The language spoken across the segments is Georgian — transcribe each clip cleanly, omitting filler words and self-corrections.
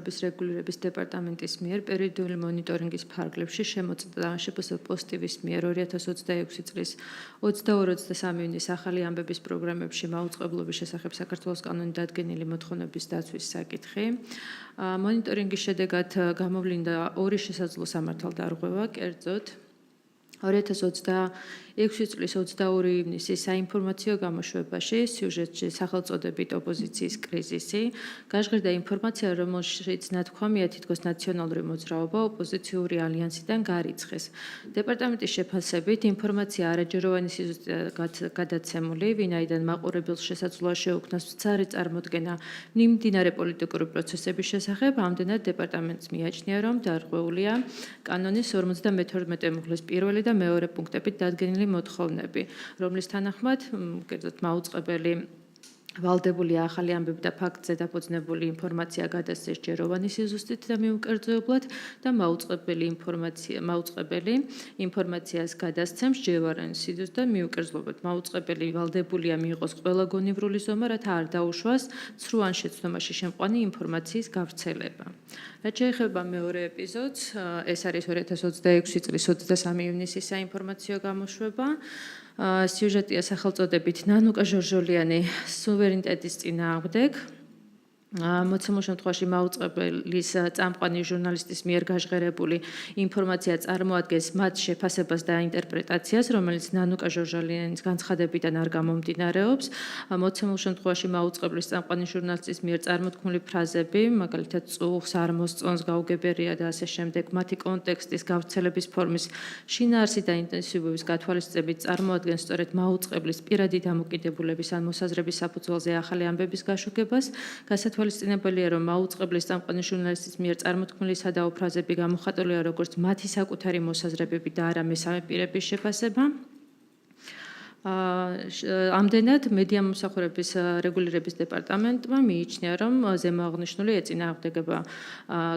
მოთხოვნების რეგულირების დეპარტამენტის მიერ პერიოდული მონიტორინგის ფარგლებში შემოწმდა შფს პოზიტივის მიერ 2026 წლის 22-23 ივნის ახალი ამბების პროგრამებში მაუწყებლობის შესახებ საქართველოს კანონით დადგენილი მოთხოვნების დაცვის საკითხი. მონიტორინგის შედეგად გამოვლინდა 2 შესაძლო სამართალდარღვევა, კერძოდ 2026 წლის 22 ივნისის საინფორმაციო გამოშვებაში სიუჟეტში სახელწოდებით ოპოზიციის კრიზისი გაჟღერდა ინფორმაცია, რომელშიც ნათქვამია თითქოს ნაციონალური მოძრაობა ოპოზიციური ალიანსიდან გარიცხეს. დეპარტამენტის შეფასებით ინფორმაცია არაჯეროვანი სიზუსტეა გადაცემული, ვინაიდან მაყურებელს შესაძლოა შეუქმნას მცირე წარმოდგენა მიმდინარე პოლიტიკური პროცესების შესახებ. ამდენად დეპარტამენტს მიაჩნია, რომ დარღვეულია კანონის 52 მუხლის პირველი და მეორე პუნქტებით დადგენილი მოთხოვნები, რომლის თანახმად, კერძოდ მაუწყებელი ვალდებული ახალი ამბები და ფაქტზე დაფუძნებული ინფორმაცია გადასცეს ჯეროვანი სიზუსტით და მიუკერძოებლად და მაუწყებელი ინფორმაციას გადასცემს ჯეროვანი სიზუსტით და მიუკერძოებლად. მაუწყებელი ვალდებულია მიიღოს ყველა გონივრული ზომა, რათა არ დაუშვას ცრუ ან შეცდომაში შემყვანი ინფორმაციის გავრცელება. რაც შეეხება მეორე ეპიზოდს, ეს არის 2026 წლის 23 ივნისის საინფორმაციო გამოშვება. სიუჟეტია სახელწოდებით ნანუკა ჟორჟოლიანი სუვერენიტეტის წინააღმდეგ. მოცემულ შემთხვევაში მაუწყებლის წამყვანი ჟურნალისტის მიერ გაჟღერებული ინფორმაცია წარმოადგენს მათ შეფასებას და ინტერპრეტაციას, რომელიც ნანუკა ჟორჟოლიანის განცხადებიდან არ გამომდინარეობს. მოცემულ შემთხვევაში მაუწყებლის წამყვანი ჟურნალისტის მიერ წარმოთქმული ფრაზები, მაგალითად წუხს არ მოსწონს, გაუგებერია და ასე შემდეგ, მათი კონტექსტის გავრცელების ფორმის შინაარსი და ინტენსივობის გათვალისწინებით წარმოადგენს სწორედ მაუწყებლის პირადი დამოკიდებულების ან მოსაზრების საფუძველზე ახალი ამბების გაშუქებას. გასათვალისწინებელია, რომ მაუწყებლის წამყვანი ჟურნალისტის მიერ წარმოთქმული სადაო ფრაზები გამოხატულია როგორც მათი საკუთარი მოსაზრებები და არა მესამე პირების შეფასება. ამდენად მედია მომსახურების რეგულირების დეპარტამენტმა მიიჩნია, რომ ზემოაღნიშნული ეწინააღმდეგება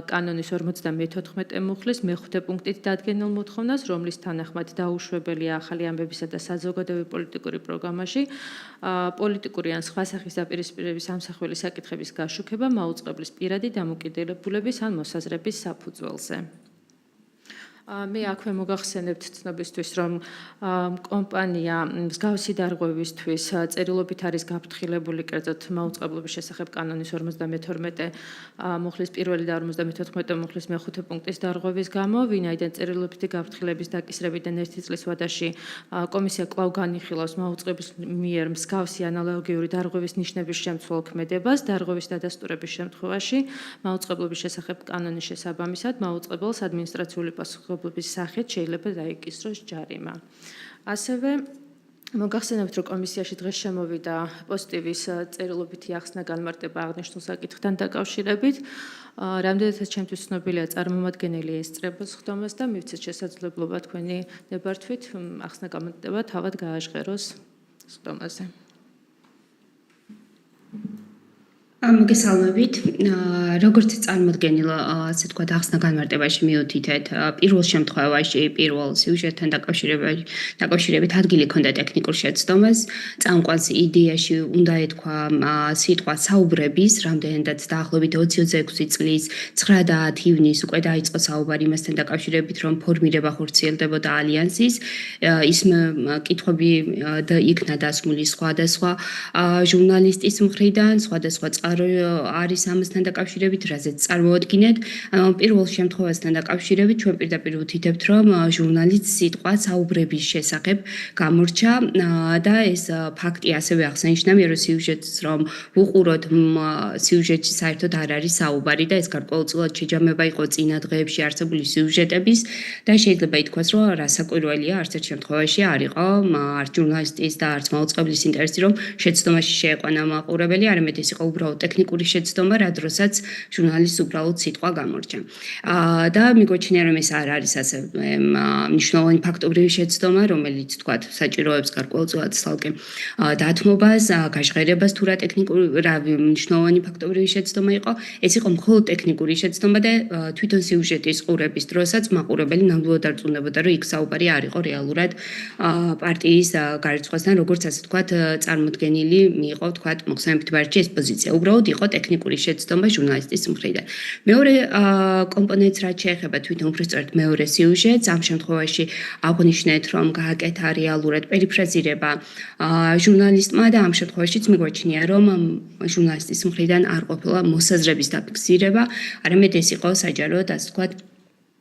კანონის 54 მუხლის მე-5 პუნქტით დადგენილ მოთხოვნას, რომლის თანახმად დაუშვებელია ახალი ამბებისა და საზოგადოებრივი პოლიტიკური პროგრამაში პოლიტიკური ან სხვა სახის დაპირისპირების ამსახველი საკითხების გაშუქება მაუწყებლის პირადი დამოკიდებულების ან მოსაზრების საფუძველზე. მე აქვე მოგახსენებთ ცნობისთვის, რომ კომპანია მსგავსი დარღვევისთვის წერილობით არის გაფრთხილებული, კერძოდ მაუწყებლობის შესახებ კანონის 52 მუხლის პირველი და 54 მუხლის მე-5 პუნქტის დარღვევის გამო, ვინაიდან წერილობითი გაფრთხილების დაკისრებიდან 1 წლის ვადაში კომისია კვლავ განიხილავს მაუწყებლის მიერ მსგავსი ანალოგიური დარღვევის ნიშნების შემცველ ქმედებას, დარღვევის დადასტურების შემთხვევაში მაუწყებლობის შესახებ კანონის შესაბამისად მაუწყებელს ადმინისტრაციული პასუხისმგებლობის სახით შეიძლება დაიკისროს ჯარიმა. ასევე მოგახსენებთ, რომ კომისიაში დღეს შემოვიდა პოზიტივის წერილობითი ახსნა განმარტება აღნიშნულ საკითხთან დაკავშირებით. რამდენადაც ჩემთვის ცნობილია, წარმომადგენელი ესწრებოს ხდომას და მივცეთ შესაძლებლობა თქვენი ნებართვით ახსნა განმარტება თავად გააჟღეროს ხდომაზე. მოგესალმებით. როგორც წარმოდგენილ, ასე ვთქვათ, ახსნა განმარტებაში მიუთითეთ, პირველ შემთხვევაში, პირველ სიუჟეტთან დაკავშირებით ადგილი ჰქონდა ტექნიკურ შეცდომას, წამყვანს იდეაში უნდა ეთქვა სიტყვა საუბრების, რამდენადაც დაახლოებით 26 წლის 9 და 10 ივნის უკვე დაიწყო საუბარი იმასთან დაკავშირებით, რომ ფორმირება ხორციელდებოდა ალიანსის, ის კითხვები იქნა დასმული სხვადასხვა ჟურნალისტის მხრიდან, სხვადასხვა არის ამასთან დაკავშირებით, რაზეც წარმოადგინეთ. პირველ შემთხვევასთან დაკავშირებით ჩვენ პირდაპირ ვუთითებთ, რომ ჟურნალისტს სიტყვა საუბრების შესახებ გამორჩა და ეს ფაქტი ასევე აღსანიშნავია, რომ სიუჟეტს რომ ვუყუროთ, სიუჟეტში საერთოდ არ არის საუბარი და ეს გარკვეულწილად შეჯამება იყო წინა დღეებში არსებული სიუჟეტების და შეიძლება ითქვას, რომ რასაკვირველია, არც ერთ შემთხვევაში არ იყო არც ჟურნალისტის და არც მაუწყებლის ინტერესი, რომ შეცდომაში შეეყვანა მაყურებელი, არამედ ეს იყო უბრალოდ ტექნიკური შეცდომა, რა დროსაც ჟურნალისტს უბრალოდ სიტყვა გამორჩა. და მიგვაჩნია, რომ ეს არ არის ასე მნიშვნელოვანი ფაქტობრივი შეცდომა, რომელიც თქვათ საჭიროებს გარკვეულწილად ცალკე დათმობას, გაჟღერებას თუ რა მნიშვნელოვანი ფაქტობრივი შეცდომა იყო. ეს იყო მხოლოდ ტექნიკური შეცდომა და თვითონ სიუჟეტის ყურების დროსაც მაყურებელი ნამდვილად არწმუნდებოდა, რომ იქ საუბარი არ იყო რეალურად პარტიის გარიცხვასთან, როგორც ასე თქვათ წარმოდგენილი იყო თქვათ მოხსენებით ბარჩი ეს პოზიცია. უბრალოდ იყო ტექნიკური შეცდომა ჟურნალისტის მხრიდან. მეორე კომპონენტს რაც შეეხება თვითონ უბრალოდ მეორე სიუჟეტს, ამ შემთხვევაში აღვნიშნეთ, რომ გააკეთა რეალურად პერიფრაზირება ჟურნალისტმა და ამ შემთხვევაშიც მიგვაჩნია, რომ ჟურნალისტის მხრიდან არ ყოფილა მოსაზრების დაფიქსირება, არამედ ეს იყო საჯაროდ, ასე ვთქვათ,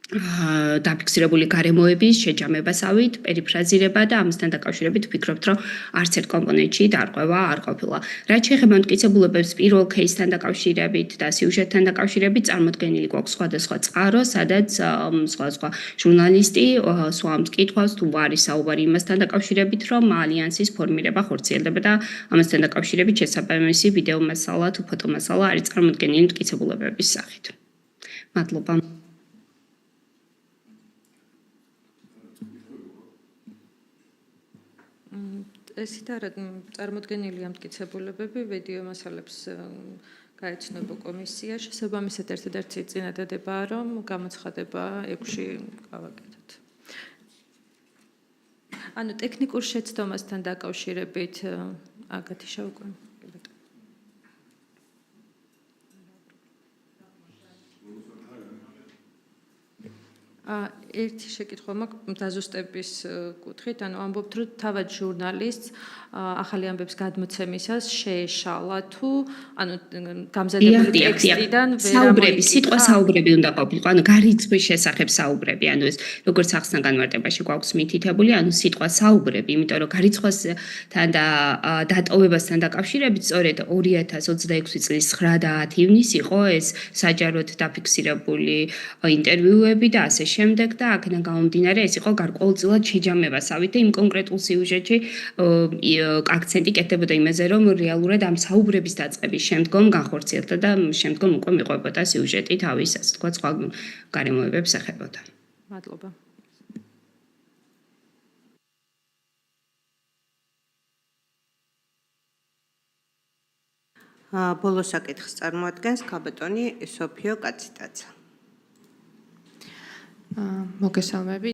დაფიქსირებული გარემოების შეჯამებასავით, პერიფრაზირება და ამასთან დაკავშირებით ვფიქრობთ, რომ არც ერთ კომპონენტში დარღვევა არ ყოფილა. რაც შეეხება მტკიცებულებებს პირველ кейსთან დაკავშირებით და სიუჟეტთან დაკავშირებით, წარმოდგენილი გვაქვს სხვადასხვა წყარო, სადაც სხვადასხვა ჟურნალისტი სვამს კითხვას, თუ არის საუბარი იმასთან დაკავშირებით, რომ ალიანსის ფორმირება ხორციელდება და ამასთან დაკავშირებით შესაბამისი ვიდეო მასალა თუ ფოტო მასალა არის წარმოდგენილი მტკიცებულებების სახით. მადლობა. ესით არა წარმოდგენილი ამტკიცებულებები ვიდეო მასალებს გაეცნობა კომისია. შესაბამისად ერთადერთი წინადადებაა, რომ გამოცხადება 6-ში გავაკეთოთ. ანუ ტექნიკურ შეცდომასთან დაკავშირებით აგათი შევკვე. ერთი შეკითხვა მაქვს დაზუსტების კუთხით, ანუ ამბობთ, რომ თავად ჟურნალისტს ახალი ამბების გადმოცემისას შეეშალა თუ ანუ გამზადებული ტექსტიდან საუბრები, სიტყვა საუბრები უნდა ყოფილიყო, ანუ გარიცხვის შესახებ საუბრები, ანუ ეს როგორც ახსნა განმარტებაში გვაქვს მითითებული, ანუ სიტყვა საუბრები, იმიტომ რომ გარიცხვასთან და დატოვებასთან დაკავშირებით სწორედ 2026 წლის 9 და 10 ივნისი იყო ეს საჯაროდ დაფიქსირებული ინტერვიუები და ასე შემდეგ და აქედან გამომდინარე ეს იყო გარკვეულწილად შეჯამებასავით და იმ კონკრეტულ სიუჟეტში აქცენტი კეთდებოდა იმაზე, რომ რეალურად ამ საუბრების დაწყების შემდგომ განხორციელდა და შემდგომ უკვე მიყვებოდა სიუჟეტი თავის, ასე ვთქვათ, სხვა გარემოებებს ეხებოდა. მადლობა. ბოლო საკითხს წარმოადგენს ქალბატონი სოფიო კაციტაძე. მოგესალმებით.